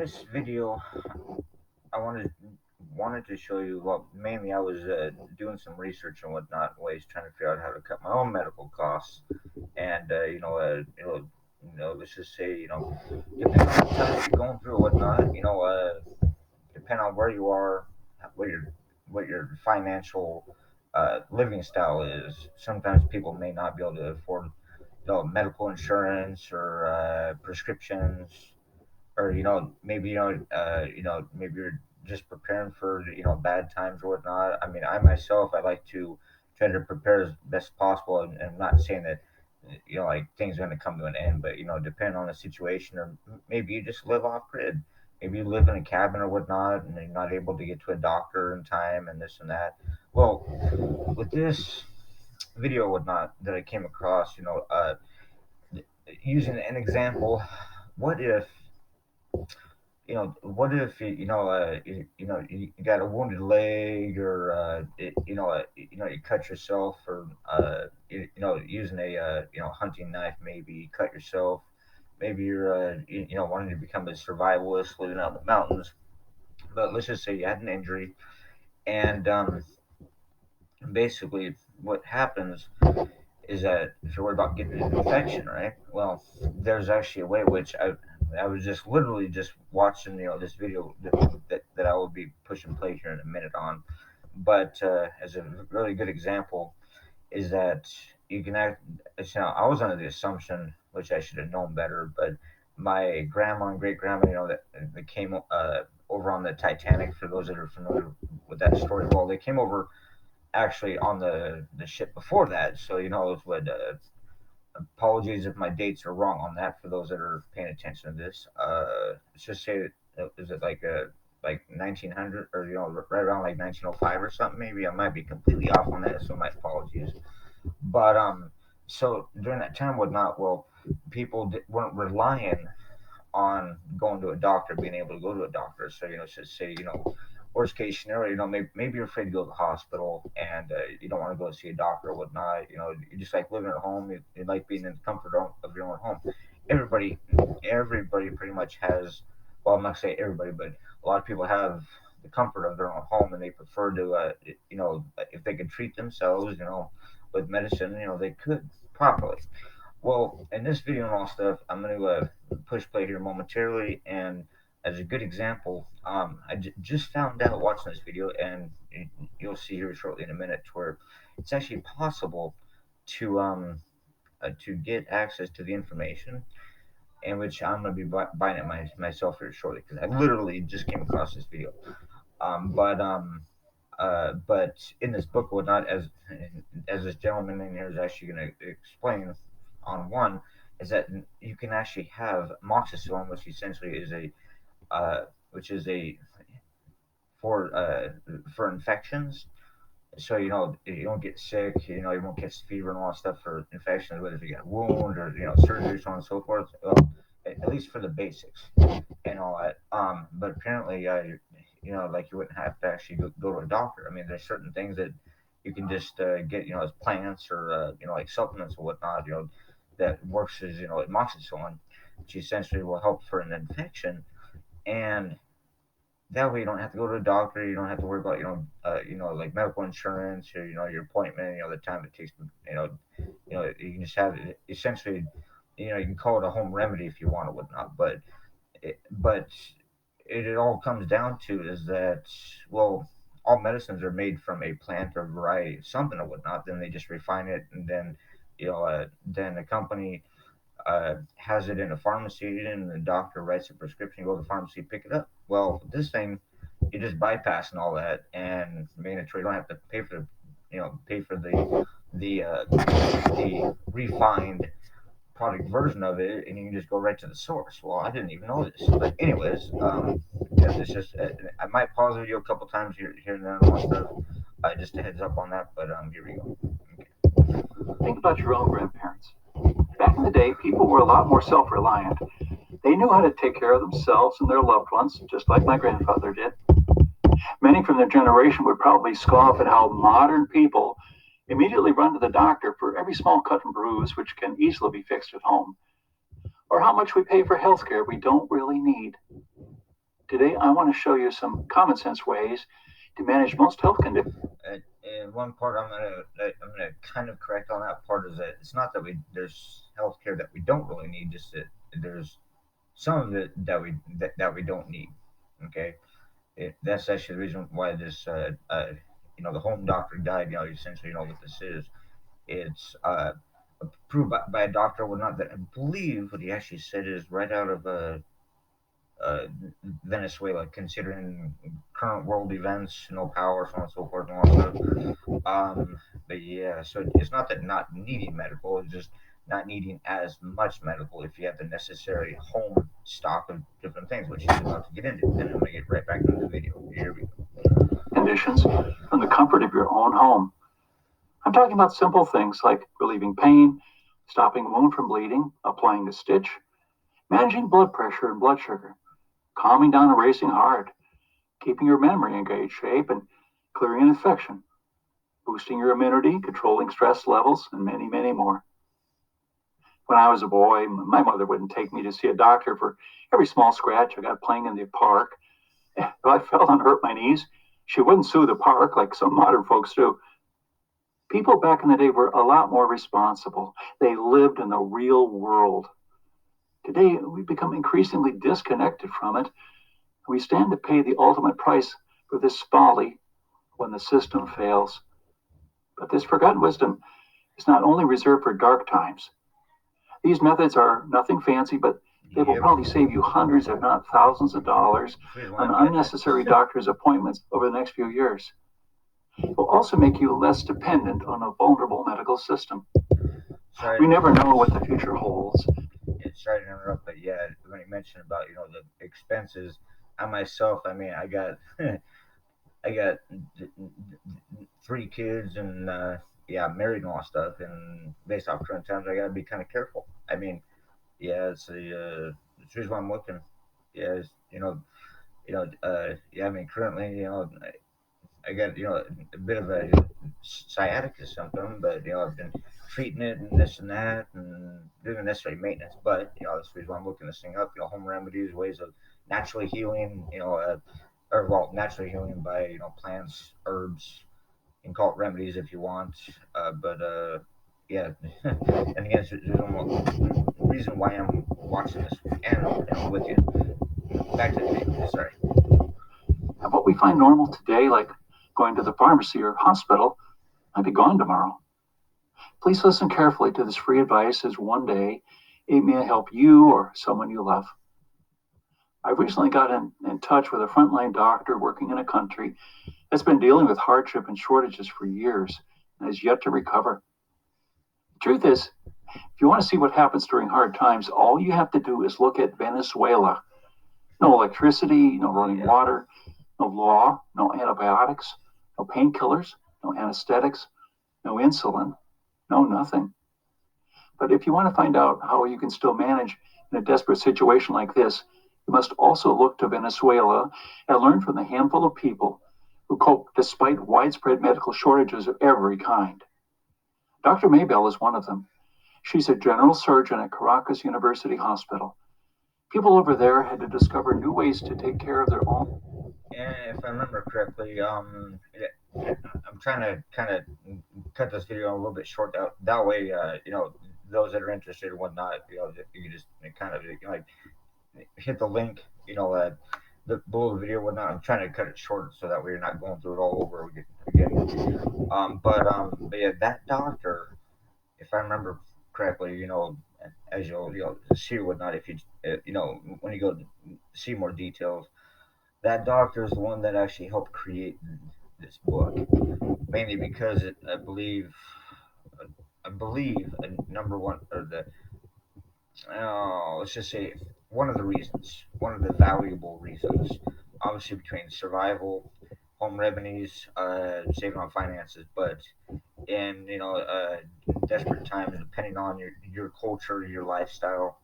this video, I wanted to show you. Well, mainly I was doing some research and whatnot, ways trying to figure out how to cut my own medical costs, and let's just say, depending on the times you're going through or whatnot, depending on where you are, what your what your financial living style is. Sometimes people may not be able to afford, medical insurance or prescriptions, or maybe maybe you're just preparing for bad times or whatnot. I mean, I myself, I like to try to prepare as best possible, and I'm not saying that like things are going to come to an end, but depending on the situation, or maybe you just live off grid. Maybe you live in a cabin or whatnot, and you're not able to get to a doctor in time, and this and that. Well, with this video or whatnot that I came across, using an example, what if what if you got a wounded leg, or you cut yourself, or using a hunting knife, maybe you cut yourself. Maybe you're wanting to become a survivalist living out in the mountains, but let's just say you had an injury, and basically what happens is that if you're worried about getting an infection, right? Well, there's actually a way which I was just literally just watching this video that I will be pushing play here in a minute on, but as a really good example is that you can act. I was under the assumption, which I should have known better, but my grandma and great grandma, that came over on the Titanic. For those that are familiar with that story, well, they came over actually on the ship before that. So it would apologies if my dates are wrong on that for those that are paying attention to this. Let's just say is it like 1900, or right around like 1905 or something, maybe. I might be completely off on that, so my apologies. But so during that time, whatnot, well, people weren't relying on going to a doctor, being able to go to a doctor. So just say, worst case scenario, maybe you're afraid to go to the hospital, and you don't want to go see a doctor or whatnot. You just like living at home. You like being in the comfort of your own home. Everybody, everybody pretty much has. Well, I'm not gonna say everybody, but a lot of people have the comfort of their own home, and they prefer to, if they could treat themselves, with medicine, they could properly. Well, in this video and all stuff, I'm going to push play here momentarily, and as a good example, I just found out watching this video, and you'll see here shortly in a minute, where it's actually possible to get access to the information, in which I'm going to be buying it myself here shortly, because I literally just came across this video. But in this book, whatnot, as this gentleman in here is actually going to explain on one, is that you can actually have moxicillin, which essentially is which is a for infections. So you don't get sick. You won't catch fever and all that stuff for infections, whether if you got a wound or surgery, so on and so forth. Well, at least for the basics and all that. But apparently, like you wouldn't have to actually go to a doctor. I mean, there's certain things that you can just get, as plants, or like supplements or whatnot, that works as amoxicillin, which essentially will help for an infection, and that way you don't have to go to a doctor. You don't have to worry about like medical insurance, or your appointment. The time it takes. You can just have it essentially. You can call it a home remedy if you want or whatnot, but it all comes down to is that, well, all medicines are made from a plant or variety of something or whatnot. Then they just refine it, and then then the company has it in a pharmacy, and the doctor writes a prescription. You go to the pharmacy, pick it up. Well, this thing, you're just bypassing all that, and making it sure you don't have to pay for the refined product version of it, and you can just go right to the source. Well, I didn't even know this, but anyways, yeah, it's just I might pause the video a couple times here and there and all stuff. Just a heads up on that, but here we go. Think about your own grandparents. Back in the day, people were a lot more self reliant. They knew how to take care of themselves and their loved ones, just like my grandfather did. Many from their generation would probably scoff at how modern people immediately run to the doctor for every small cut and bruise, which can easily be fixed at home, or how much we pay for health care we don't really need. Today, I want to show you some common sense ways to manage most health conditions. And one part I'm gonna kind of correct on that part is that it's not that we there's healthcare that we don't really need, just that there's some of it that we don't need. Okay, that's actually the reason why this the home doctor guide, essentially, what this is. It's approved by a doctor. Well, not that I believe what he actually said is right out of uh, Venezuela, considering current world events, no power, so on and so forth, and all that stuff. But yeah, so it's not that not needing medical, it's just not needing as much medical if you have the necessary home stock of different things, which he's about to get into. Then I'm gonna get right back into the video. Here we Conditions from the comfort of your own home. I'm talking about simple things like relieving pain, stopping a wound from bleeding, applying a stitch, managing blood pressure and blood sugar, calming down a racing heart, keeping your memory in great shape, and clearing an infection, boosting your immunity, controlling stress levels, and many, many more. When I was a boy, my mother wouldn't take me to see a doctor for every small scratch I got playing in the park. If I fell and hurt my knees, she wouldn't sue the park like some modern folks do. People back in the day were a lot more responsible. They lived in the real world. Today, we've become increasingly disconnected from it. We stand to pay the ultimate price for this folly when the system fails. But this forgotten wisdom is not only reserved for dark times. These methods are nothing fancy, but they will Yep. probably save you hundreds, if not thousands, of dollars Here's why on I'm getting it. unnecessary doctor's appointments over the next few years. It will also make you less dependent on a vulnerable medical system. Sorry, We never know what the future holds. sorry to interrupt, but yeah, when you mentioned about the expenses, I myself, I mean, I got 3 kids and yeah, I'm married and all that stuff, and based off current times, I gotta be kind of careful. I mean, yeah, it's the reason why I'm looking. Yeah, yeah, I mean, currently, I got a bit of a sciatica symptom, but I've been treating it and this and that and doing the necessary maintenance. But that's the reason why I'm looking this thing up. Home remedies, ways of naturally healing. Or well, naturally healing by plants, herbs. You can call it remedies if you want. But yeah, and again, there's one reason why I'm watching this and with you. Back to the video. Sorry. And what we find normal today, like going to the pharmacy or hospital, might be gone tomorrow. Please listen carefully to this free advice, as one day it may help you or someone you love. I recently got in touch with a frontline doctor working in a country that's been dealing with hardship and shortages for years and has yet to recover. The truth is, if you want to see what happens during hard times, all you have to do is look at Venezuela. No electricity, no running Yeah. water, no law, no antibiotics, no painkillers, no anesthetics, no insulin, no nothing. But if you want to find out how you can still manage in a desperate situation like this, you must also look to Venezuela and learn from the handful of people who cope despite widespread medical shortages of every kind. Dr. Maybell is one of them. She's a general surgeon at Caracas University Hospital. People over there had to discover new ways to take care of their own. And if I remember correctly, I'm trying to kind of cut this video a little bit short. That way, those that are interested or whatnot, you can just kind of like hit the link, the below the video, whatnot. I'm trying to cut it short so that way you're not going through it all over again. But yeah, that doctor, if I remember correctly, as you'll see or whatnot, if you when you go see more details, that doctor is the one that actually helped create this book, mainly because I believe a number one or the let's just say one of the reasons, one of the valuable reasons, obviously between survival, home remedies, saving on finances, but in desperate times, depending on your culture, your lifestyle,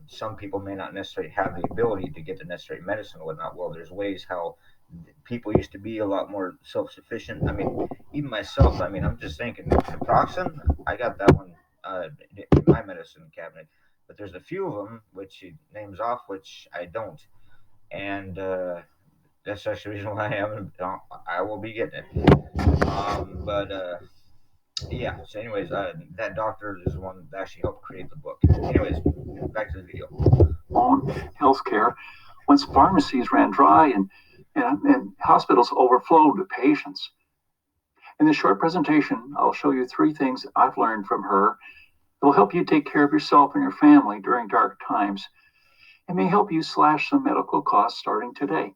some people may not necessarily have the ability to get the necessary medicine and whatnot. Well, there's ways how people used to be a lot more self-sufficient. I mean, even myself. I mean, I'm just thinking, naproxen. I got that one in my medicine cabinet, but there's a few of them which he names off, which I don't. and that's actually the reason why I will be getting it. But yeah. So, anyways, that doctor is the one that actually helped create the book. Anyways, back to the video. own healthcare once pharmacies ran dry and hospitals overflowed with patients. In this short presentation, I'll show you three things I've learned from her that will help you take care of yourself and your family during dark times and may help you slash some medical costs starting today.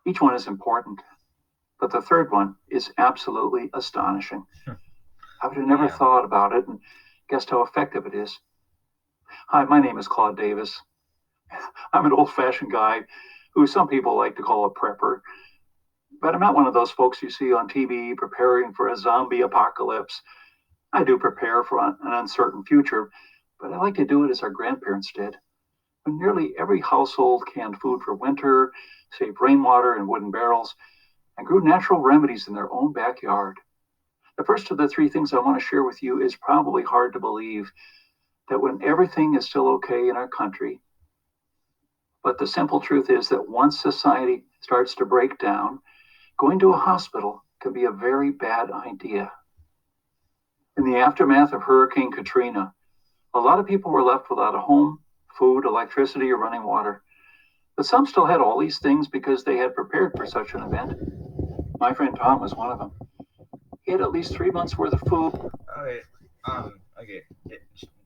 Each one is important, but the third one is absolutely astonishing. I would have never Yeah. thought about it and guessed how effective it is. Hi, my name is Claude Davis. I'm an old fashioned guy who some people like to call a prepper, but I'm not one of those folks you see on TV preparing for a zombie apocalypse. I do prepare for an uncertain future, but I like to do it as our grandparents did. When nearly every household canned food for winter, saved rainwater in wooden barrels, and grew natural remedies in their own backyard. The first of the three things I want to share with you is probably hard to believe that when everything is still okay in our country, but the simple truth is that once society starts to break down, going to a hospital can be a very bad idea. In the aftermath of Hurricane Katrina, a lot of people were left without a home, food, electricity, or running water. But some still had all these things because they had prepared for such an event. My friend Tom was one of them. He had at least 3 months worth of food. Okay. Okay.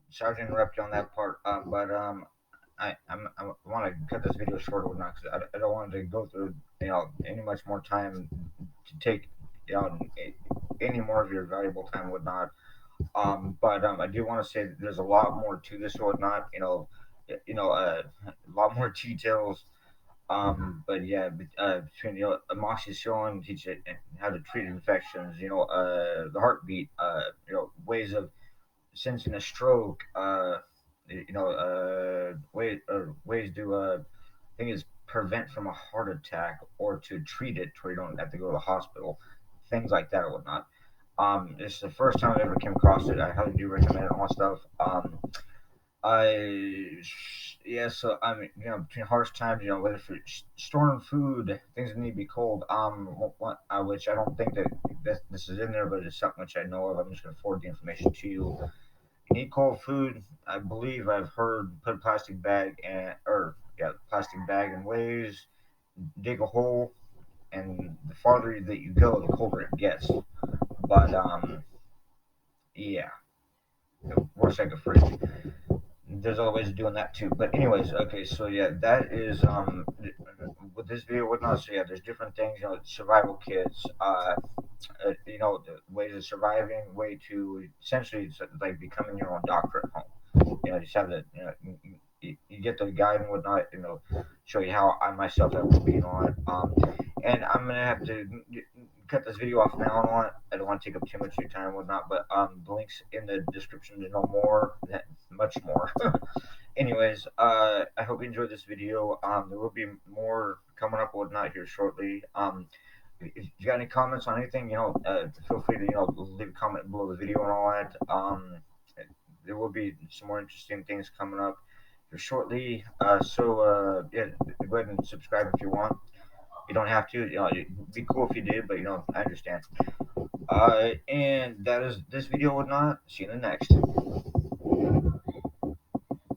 Sorry to interrupt you on that part. But I want to cut this video short or not because I don't want to go through any much more time to take you know any more of your valuable time and whatnot. But I do want to say that there's a lot more to this or whatnot. A lot more details. But yeah, between amoxicillin, teach it how to treat infections. The heartbeat. Ways of sensing a stroke. Ways to I think is prevent from a heart attack or to treat it where you don't have to go to the hospital. Things like that or whatnot. It's the first time I ever came across it. I highly do recommend it and all that stuff. I yeah, so I mean, between harsh times, whether for storing food, things that need to be cold. Which I don't think that this is in there, but it's something which I know of. I'm just gonna forward the information to you. You need cold food. I believe I've heard put a plastic bag and or yeah, plastic bag in ways. Dig a hole, and the farther that you go, the colder it gets. But yeah, worst I could phrase. There's other ways of doing that too. But anyways, okay, so yeah, that is with this video whatnot. So yeah, there's different things. Survival kits. The ways of surviving. Way to essentially it's like becoming your own doctor at home. Just have the you get the guide and whatnot. Show you how I myself have been on it. And I'm gonna have to cut this video off now and on. I don't want to take up too much of your time and whatnot, but the links in the description to know more, much more. Anyways, I hope you enjoyed this video. There will be more coming up and whatnot here shortly. If you got any comments on anything, feel free to leave a comment below the video and all that. There will be some more interesting things coming up here shortly. Yeah, go ahead and subscribe if you want. You don't have to. It'd be cool if you did, but I understand. And that is this video would not. See you in the next.